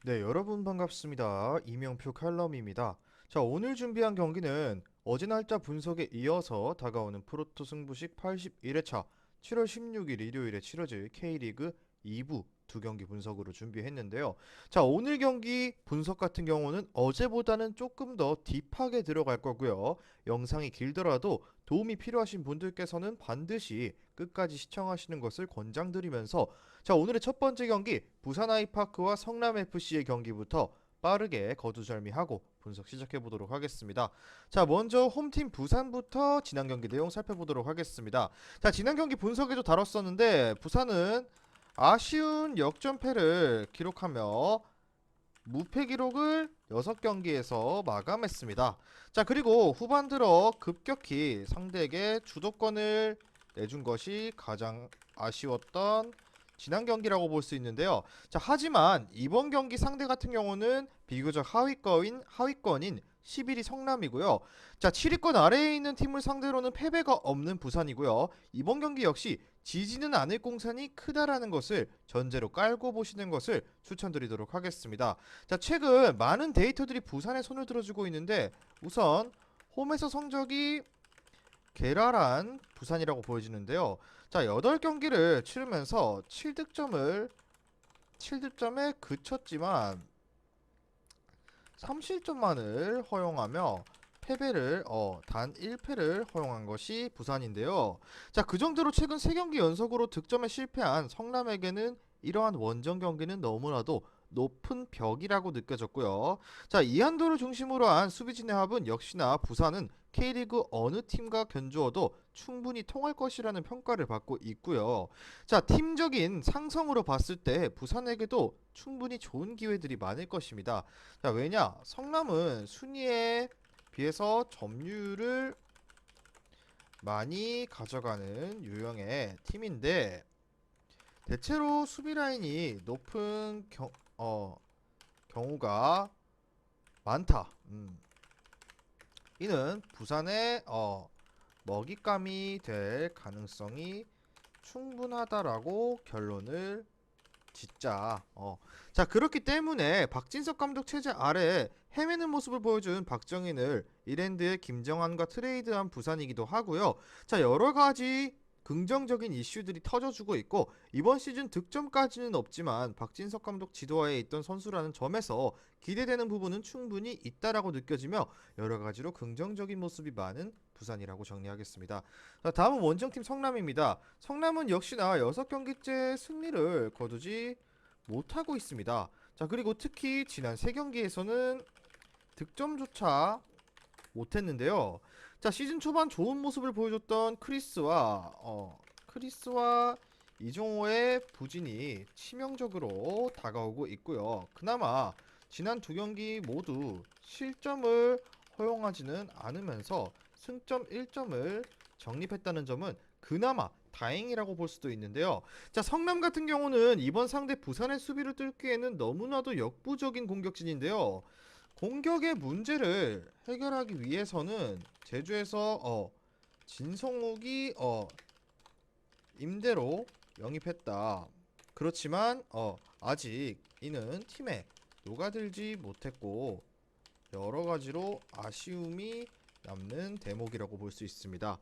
네, 여러분 반갑습니다. 이명표 칼럼입니다. 자, 오늘 준비한 경기는 어제 날짜 분석에 이어서 다가오는 프로토 승부식 81회차 7월 16일 일요일에 치러질 K리그 2부 두 경기 분석으로 준비했는데요. 자, 오늘 경기 분석 같은 경우는 어제보다는 조금 더 딥하게 들어갈 거고요. 영상이 길더라도 도움이 필요하신 분들께서는 반드시 끝까지 시청하시는 것을 권장드리면서 자, 오늘의 첫 번째 경기 부산 아이파크와 성남 FC의 경기부터 빠르게 거두절미하고 분석 시작해 보도록 하겠습니다. 자, 먼저 홈팀 부산부터 지난 경기 내용 살펴보도록 하겠습니다. 자, 지난 경기 분석에도 다뤘었는데 부산은 아쉬운 역전패를 기록하며 무패 기록을 6경기에서 마감했습니다. 자, 그리고 후반 들어 급격히 상대에게 주도권을 내준 것이 가장 아쉬웠던 지난 경기라고 볼 수 있는데요. 자, 하지만 이번 경기 상대 같은 경우는 비교적 하위권인 11위 성남이고요. 자, 7위권 아래에 있는 팀을 상대로는 패배가 없는 부산이고요. 이번 경기 역시 지지는 않을 공산이 크다라는 것을 전제로 깔고 보시는 것을 추천드리도록 하겠습니다. 자, 최근 많은 데이터들이 부산에 손을 들어주고 있는데 우선 홈에서 성적이 괴랄한 부산이라고 보여지는데요. 자, 8경기를 치르면서 7득점에 그쳤지만 3실점만을 허용하며 패배를 단 1패를 허용한 것이 부산인데요. 자, 그 정도로 최근 3경기 연속으로 득점에 실패한 성남에게는 이러한 원정 경기는 너무나도 높은 벽이라고 느껴졌고요. 자, 이한도를 중심으로 한 수비진의 합은 역시나 부산은 K리그 어느 팀과 견주어도 충분히 통할 것이라는 평가를 받고 있고요. 자, 팀적인 상성으로 봤을 때 부산에게도 충분히 좋은 기회들이 많을 것입니다. 자, 왜냐? 성남은 순위에 비해서 점유율을 많이 가져가는 유형의 팀인데 대체로 수비 라인이 높은 경우가 많다. 이는 부산의 먹잇감이 될 가능성이 충분하다라고 결론을 진짜 자, 그렇기 때문에 박진석 감독 체제 아래 헤매는 모습을 보여준 박정인을 이랜드의 김정환과 트레이드한 부산이기도 하고요. 자, 여러 가지 긍정적인 이슈들이 터져주고 있고 이번 시즌 득점까지는 없지만 박진석 감독 지도하에 있던 선수라는 점에서 기대되는 부분은 충분히 있다라고 느껴지며 여러 가지로 긍정적인 모습이 많은 부산이라고 정리하겠습니다. 자, 다음은 원정팀 성남입니다. 성남은 역시나 6경기째 승리를 거두지 못하고 있습니다. 자, 그리고 특히 지난 3경기에서는 득점조차 못했는데요. 자, 시즌 초반 좋은 모습을 보여줬던 크리스와 이종호의 부진이 치명적으로 다가오고 있고요. 그나마 지난 2경기 모두 실점을 허용하지는 않으면서 승점 1점을 적립했다는 점은 그나마 다행이라고 볼 수도 있는데요. 자, 성남 같은 경우는 이번 상대 부산의 수비를 뚫기에는 너무나도 역부족인 공격진인데요. 공격의 문제를 해결하기 위해서는 제주에서 진성욱이 임대로 영입했다. 그렇지만 아직 이는 팀에 녹아들지 못했고 여러 가지로 아쉬움이 남는 대목이라고 볼 수 있습니다.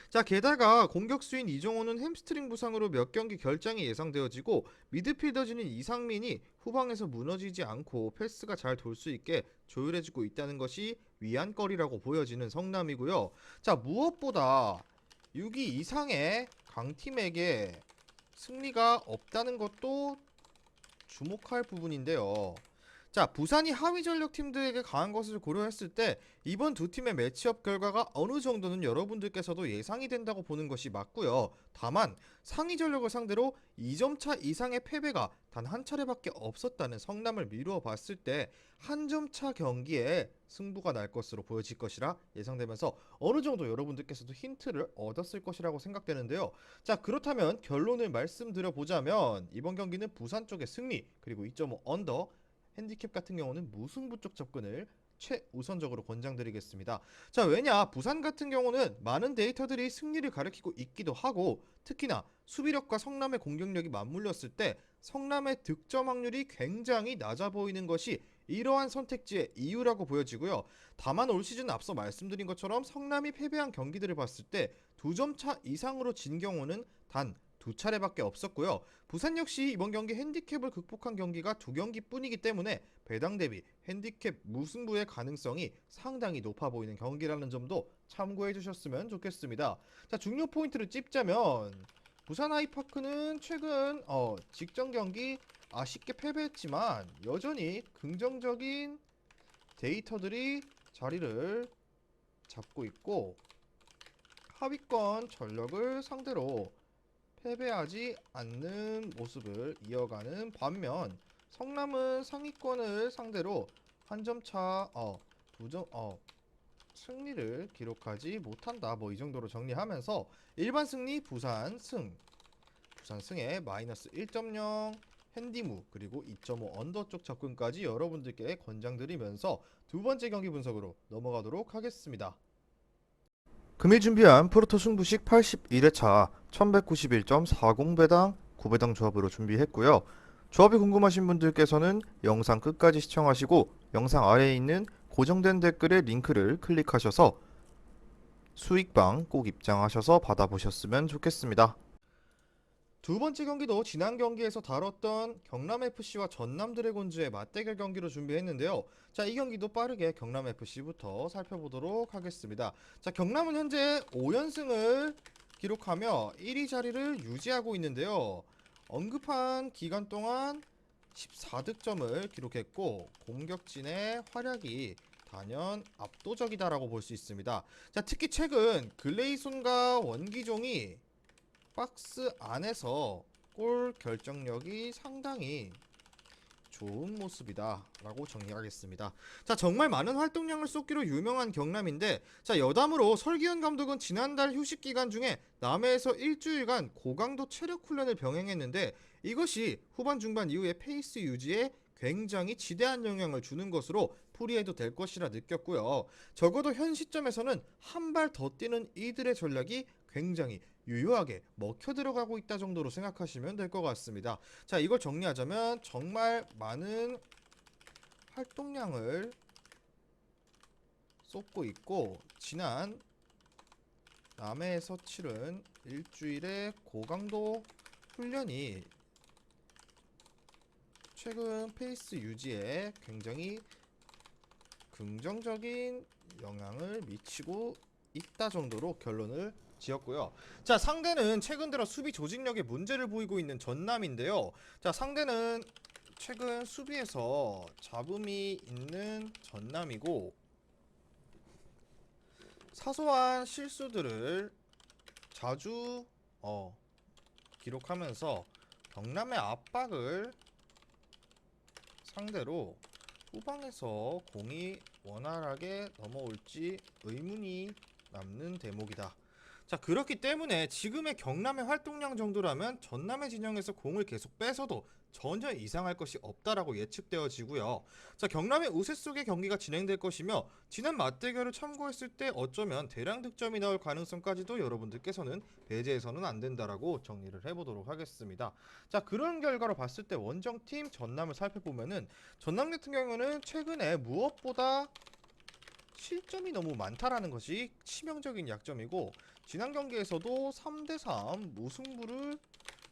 자, 게다가 공격수인 이종호는 햄스트링 부상으로 몇 경기 결장이 예상되어지고 미드필더진인 이상민이 후방에서 무너지지 않고 패스가 잘 돌 수 있게 조율해주고 있다는 것이 위안거리라고 보여지는 성남이고요. 자, 무엇보다 6위 이상의 강팀에게 승리가 없다는 것도 주목할 부분인데요. 자, 부산이 하위 전력 팀들에게 강한 것을 고려했을 때 이번 두 팀의 매치업 결과가 어느 정도는 여러분들께서도 예상이 된다고 보는 것이 맞고요. 다만 상위 전력을 상대로 2점 차 이상의 패배가 단 한 차례밖에 없었다는 성남을 미루어 봤을 때 한 점 차 경기에 승부가 날 것으로 보여질 것이라 예상되면서 어느 정도 여러분들께서도 힌트를 얻었을 것이라고 생각되는데요. 자, 그렇다면 결론을 말씀드려 보자면 이번 경기는 부산 쪽의 승리 그리고 2.5 언더 핸디캡 같은 경우는 무승부 쪽 접근을 최우선적으로 권장드리겠습니다. 자, 왜냐 부산 같은 경우는 많은 데이터들이 승리를 가리키고 있기도 하고 특히나 수비력과 성남의 공격력이 맞물렸을 때 성남의 득점 확률이 굉장히 낮아 보이는 것이 이러한 선택지의 이유라고 보여지고요. 다만 올 시즌 앞서 말씀드린 것처럼 성남이 패배한 경기들을 봤을 때 2점 차 이상으로 진 경우는 단 2차례밖에 없었고요. 부산 역시 이번 경기 핸디캡을 극복한 경기가 2경기뿐이기 때문에 배당 대비 핸디캡 무승부의 가능성이 상당히 높아 보이는 경기라는 점도 참고해 주셨으면 좋겠습니다. 자, 중요 포인트를 찝자면 부산 아이파크는 최근 직전 경기 아쉽게 패배했지만 여전히 긍정적인 데이터들이 자리를 잡고 있고 하위권 전력을 상대로 패배하지 않는 모습을 이어가는 반면 성남은 상위권을 상대로 한 점 차, 두 점, 승리를 기록하지 못한다. 뭐 이 정도로 정리하면서 일반 승리 부산 승, 부산 승에 마이너스 1.0 핸디무 그리고 2.5 언더 쪽 접근까지 여러분들께 권장드리면서 두 번째 경기 분석으로 넘어가도록 하겠습니다. 금일 준비한 프로토 승부식 81회차 1191.40배당 9배당 조합으로 준비했고요. 조합이 궁금하신 분들께서는 영상 끝까지 시청하시고 영상 아래에 있는 고정된 댓글의 링크를 클릭하셔서 수익방 꼭 입장하셔서 받아보셨으면 좋겠습니다. 두 번째 경기도 지난 경기에서 다뤘던 경남FC와 전남 드래곤즈의 맞대결 경기로 준비했는데요. 자, 이 경기도 빠르게 경남FC부터 살펴보도록 하겠습니다. 자, 경남은 현재 5연승을 기록하며 1위 자리를 유지하고 있는데요. 언급한 기간 동안 14득점을 기록했고 공격진의 활약이 단연 압도적이다라고 볼 수 있습니다. 자, 특히 최근 글레이손과 원기종이 박스 안에서 골 결정력이 상당히 좋은 모습이다 라고 정리하겠습니다. 자, 정말 많은 활동량을 쏟기로 유명한 경남인데, 자, 여담으로 설기현 감독은 지난달 휴식 기간 중에 남해에서 일주일간 고강도 체력 훈련을 병행했는데 이것이 후반 중반 이후에 페이스 유지에 굉장히 지대한 영향을 주는 것으로 풀이해도 될 것이라 느꼈고요. 적어도 현 시점에서는 한 발 더 뛰는 이들의 전략이 굉장히 유효하게 먹혀 들어가고 있다 정도로 생각하시면 될 것 같습니다. 자, 이걸 정리하자면 정말 많은 활동량을 쏟고 있고 지난 남해에서 치른 일주일의 고강도 훈련이 최근 페이스 유지에 굉장히 긍정적인 영향을 미치고 있다 정도로 결론을 지었고요. 자, 상대는 최근 들어 수비 조직력에 문제를 보이고 있는 전남인데요. 자, 상대는 최근 수비에서 잡음이 있는 전남이고 사소한 실수들을 자주 기록하면서 경남의 압박을 상대로 후방에서 공이 원활하게 넘어올지 의문이 남는 대목이다. 자, 그렇기 때문에 지금의 경남의 활동량 정도라면 전남의 진영에서 공을 계속 뺏어도 전혀 이상할 것이 없다라고 예측되어지고요. 자, 경남의 우세 속의 경기가 진행될 것이며 지난 맞대결을 참고했을 때 어쩌면 대량 득점이 나올 가능성까지도 여러분들께서는 배제해서는 안 된다라고 정리를 해보도록 하겠습니다. 자, 그런 결과로 봤을 때 원정팀 전남을 살펴보면은 전남 같은 경우는 최근에 무엇보다 실점이 너무 많다라는 것이 치명적인 약점이고 지난 경기에서도 3대3 무승부를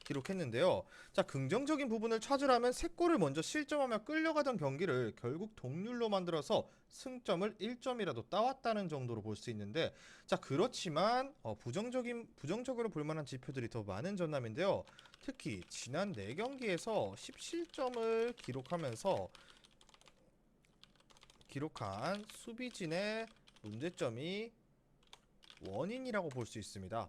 기록했는데요. 자, 긍정적인 부분을 찾으라면 3골을 먼저 실점하며 끌려가던 경기를 결국 동률로 만들어서 승점을 1점이라도 따왔다는 정도로 볼 수 있는데, 자, 그렇지만 부정적으로 볼 만한 지표들이 더 많은 전남인데요. 특히 지난 4경기에서 10실점을 기록한 수비진의 문제점이 원인이라고 볼 수 있습니다.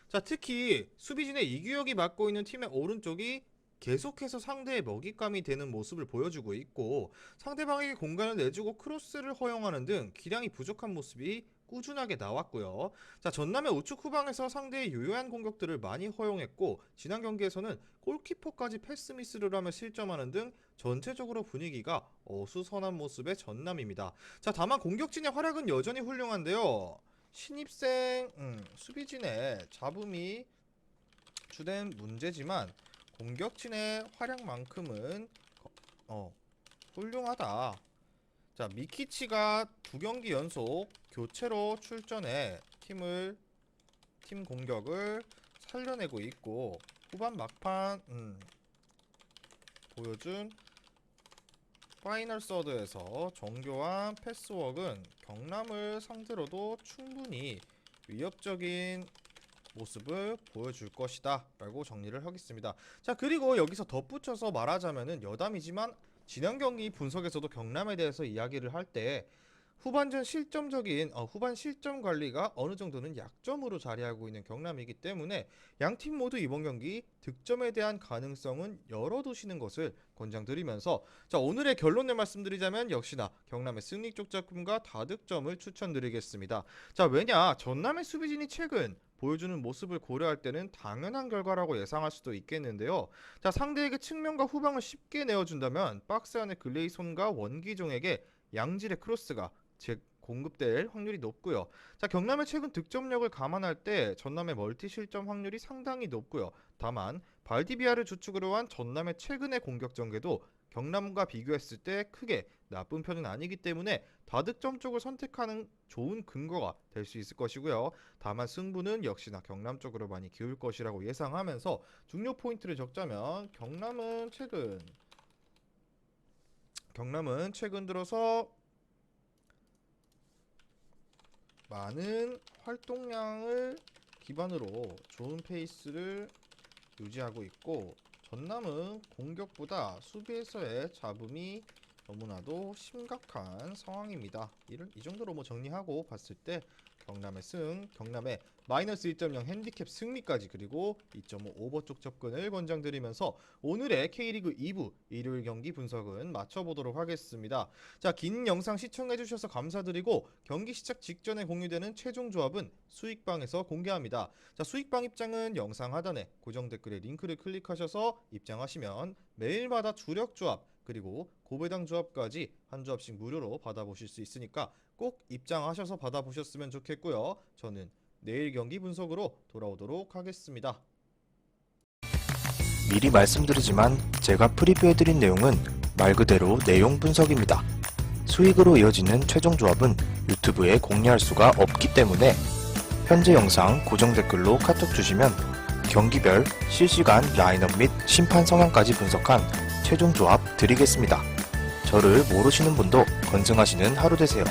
자, 특히 수비진의 이규혁이 맡고 있는 팀의 오른쪽이 계속해서 상대의 먹잇감이 되는 모습을 보여주고 있고 상대방에게 공간을 내주고 크로스를 허용하는 등 기량이 부족한 모습이 꾸준하게 나왔고요. 자, 전남의 우측 후방에서 상대의 유효한 공격들을 많이 허용했고 지난 경기에서는 골키퍼까지 패스 미스를 하며 실점하는 등 전체적으로 분위기가 어수선한 모습의 전남입니다. 자, 다만 공격진의 활약은 여전히 훌륭한데요. 신입생 수비진의 잡음이 주된 문제지만 공격진의 활약만큼은 훌륭하다. 자, 미키치가 2경기 연속 교체로 출전해 팀 공격을 살려내고 있고, 후반 막판 보여준 파이널 서드에서 정교한 패스웍은 경남을 상대로도 충분히 위협적인 모습을 보여줄 것이다 라고 정리를 하겠습니다. 자, 그리고 여기서 덧붙여서 말하자면은 여담이지만 지난 경기 분석에서도 경남에 대해서 이야기를 할 때 후반 실점 관리가 어느 정도는 약점으로 자리하고 있는 경남이기 때문에 양팀 모두 이번 경기 득점에 대한 가능성은 열어두시는 것을 권장드리면서, 자, 오늘의 결론을 말씀드리자면 역시나 경남의 승리 쪽 작품과 다득점을 추천드리겠습니다. 자, 왜냐, 전남의 수비진이 최근 보여주는 모습을 고려할 때는 당연한 결과라고 예상할 수도 있겠는데요. 자, 상대에게 측면과 후방을 쉽게 내어준다면 박스 안에 글레이손과 원기종에게 양질의 크로스가 공급될 확률이 높고요. 자, 경남의 최근 득점력을 감안할 때 전남의 멀티 실점 확률이 상당히 높고요. 다만 발디비아를 주축으로 한 전남의 최근의 공격 전개도 경남과 비교했을 때 크게 나쁜 편은 아니기 때문에 다득점 쪽을 선택하는 좋은 근거가 될 수 있을 것이고요. 다만 승부는 역시나 경남 쪽으로 많이 기울 것이라고 예상하면서 중요 포인트를 적자면 경남은 최근 들어서 많은 활동량을 기반으로 좋은 페이스를 유지하고 있고, 전남은 공격보다 수비에서의 잡음이 너무나도 심각한 상황입니다. 이 정도로 정리하고 봤을 때 경남의 마이너스 1.0 핸디캡 승리까지, 그리고 2.5 오버 쪽 접근을 권장드리면서 오늘의 K리그 2부 일요일 경기 분석은 마쳐보도록 하겠습니다. 자, 긴 영상 시청해주셔서 감사드리고 경기 시작 직전에 공유되는 최종 조합은 수익방에서 공개합니다. 자, 수익방 입장은 영상 하단에 고정 댓글에 링크를 클릭하셔서 입장하시면 매일마다 주력 조합 그리고 고배당 조합까지 한 조합씩 무료로 받아보실 수 있으니까 꼭 입장하셔서 받아보셨으면 좋겠고요. 저는 내일 경기 분석으로 돌아오도록 하겠습니다. 미리 말씀드리지만 제가 프리뷰해드린 내용은 말 그대로 내용 분석입니다. 수익으로 이어지는 최종 조합은 유튜브에 공개할 수가 없기 때문에 현재 영상 고정 댓글로 카톡 주시면 경기별 실시간 라인업 및 심판 성향까지 분석한 최종 조합 드리겠습니다. 저를 모르시는 분도 건승하시는 하루 되세요.